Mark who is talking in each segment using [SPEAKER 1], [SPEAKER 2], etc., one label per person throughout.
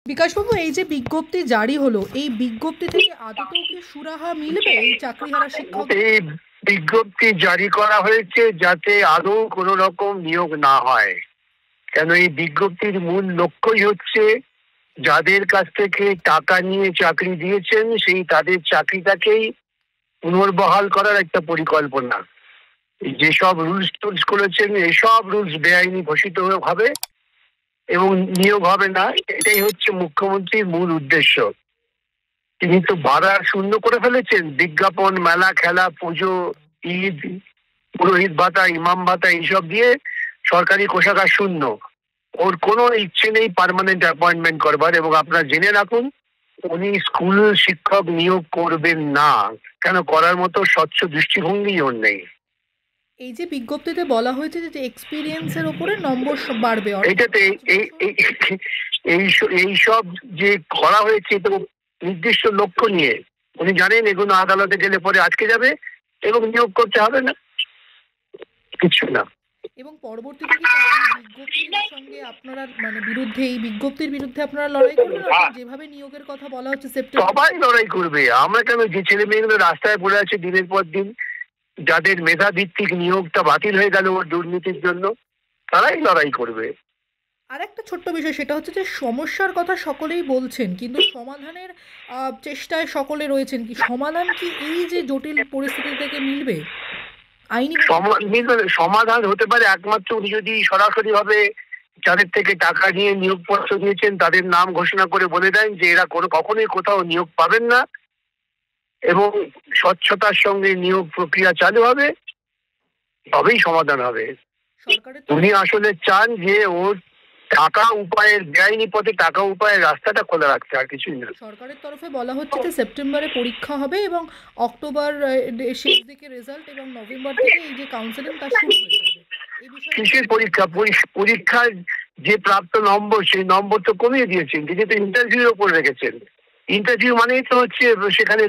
[SPEAKER 1] বিকাশবাবু, এই যে বিজ্ঞপ্তি জারি হলো, এই বিজ্ঞপ্তি থেকে আদতেও কি সুরাহা মিলবে এই চাকরিহারা শিক্ষক?
[SPEAKER 2] এই বিজ্ঞপ্তি জারি করা হয়েছে যাতে আদৌ কোনো রকম নিয়োগ না হয়। কেন এই বিজ্ঞপ্তির মূল লক্ষ্যই হচ্ছে যাদের কাছ থেকে টাকা নিয়ে চাকরি দিয়েছেন সেই তাদের চাকরিটাকেই পুনর্বহাল করার একটা পরিকল্পনা। যেসব রুলস টুলস করেছেন এসব রুলস বেআইনি ঘোষিত হবে এবং নিয়োগ হবে না, এটাই হচ্ছে মুখ্যমন্ত্রীর মূল উদ্দেশ্য। তিনি তো ভাড়া শূন্য করে ফেলেছেন, বিজ্ঞাপন, মেলা, খেলা, পুজো, ঈদ, পুরোহিত ভাতা, ইমাম ভাতা এইসব দিয়ে সরকারি কোষাগার শূন্য। ওর কোনো ইচ্ছে নেই পার্মানেন্ট অ্যাপয়েন্টমেন্ট করবার। এবং আপনারা জেনে রাখুন, উনি স্কুল শিক্ষক নিয়োগ করবেন না। কেন? করার মতো স্বচ্ছ দৃষ্টিভঙ্গি ওর নেই।
[SPEAKER 1] এই যে বিজ্ঞপ্তিতে বলা হয়েছে যে এক্সপিরিয়েন্সের উপরে নম্বর বাড়বে,
[SPEAKER 2] এটাতে এই সব যে করা হয়েছে তো নির্দিষ্ট লক্ষ্য নিয়ে। উনি জানেন এগুলো আদালতে গেলে পরে আটকে যাবে এবং নিয়োগ করতে হবে না, কিছু না।
[SPEAKER 1] এবং পরবর্তীতে কি এই বিজ্ঞপ্তির সঙ্গে আপনারা বিরুদ্ধে, এই বিজ্ঞপ্তির বিরুদ্ধে আপনারা লড়াই করবেন? যেভাবে নিয়োগের কথা বলা হচ্ছে সেপ্টেম্বর,
[SPEAKER 2] সবাই লড়াই করবে। আমরা কেন? যে ছেলে মেয়েগুলো রাস্তায় পড়ে আছে দিনের পর দিন, যাদের মেধা ভিত্তিক নিয়োগটা বাতিল হয়ে গেল ওর দুর্নীতির জন্য, তারাই লড়াই করবে।
[SPEAKER 1] আর একটা ছোট্ট বিষয়, সেটা হচ্ছে যে সমস্যার কথা সকলেই বলছেন, কিন্তু সমাধানের চেষ্টায় সকলে রয়েছেন। কি সমাধান কি এই যে জটিল পরিস্থিতি থেকে মিলবে? আইনি
[SPEAKER 2] সমাধান হতে পারে একমাত্র উনি যদি সরাসরি ভাবে যাদের থেকে টাকা নিয়ে নিয়োগপত্র দিয়েছেন তাদের নাম ঘোষণা করে বলে দেন যে এরা কখনোই কোথাও নিয়োগ পাবেন না এবং স্বচ্ছতার সঙ্গে নিয়োগ প্রক্রিয়া চালু হবে, তবেই সমাধান হবে। উনি আসলে চান যে ওর টাকা উপায়ের, বেআইনি পথে টাকা উপায়ের রাস্তাটা খোলা রাখতে, আর কিছুই না।
[SPEAKER 1] সরকারের তরফে বলা হচ্ছে যে সেপ্টেম্বরে পরীক্ষা হবে এবং অক্টোবর শেষ দিকে রেজাল্ট এবং নভেম্বর থেকে এই যে কাউন্সেলিং তা শুরু হয়ে যাবে।
[SPEAKER 2] কিসের পরীক্ষা? পরীক্ষার যে প্রাপ্ত নম্বর সেই নম্বর তো কমিয়ে দিয়েছেন। তিনি তো ইন্টারভিউর ওপর রেখেছেন। ইন্টারভিউ মানেই তো হচ্ছে সেখানে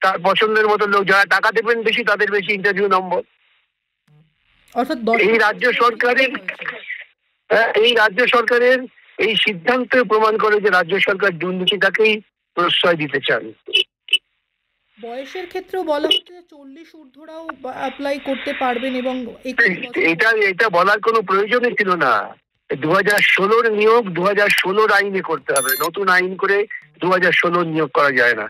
[SPEAKER 2] তার পছন্দের মতো লোক, যারা টাকা দেবেন বেশি তাদের বেশি ইন্টারভিউ নম্বর।
[SPEAKER 1] অর্থাৎ
[SPEAKER 2] এই রাজ্য সরকারের এই সিদ্ধান্ত প্রমাণ করে যে রাজ্য সরকার দুর্নীতিটাকেই প্রশ্রয় দিতে চান।
[SPEAKER 1] বয়সের ক্ষেত্রেও বলা হচ্ছে 40 ঊর্ধ্বরাও অ্যাপ্লাই করতে পারবেন এবং
[SPEAKER 2] এটা বলার কোনো প্রয়োজনই ছিল না। 2016 নিয়োগ 2016 আইনে করতে হবে, নতুন আইন করে 2016 নিয়োগ করা যায় না।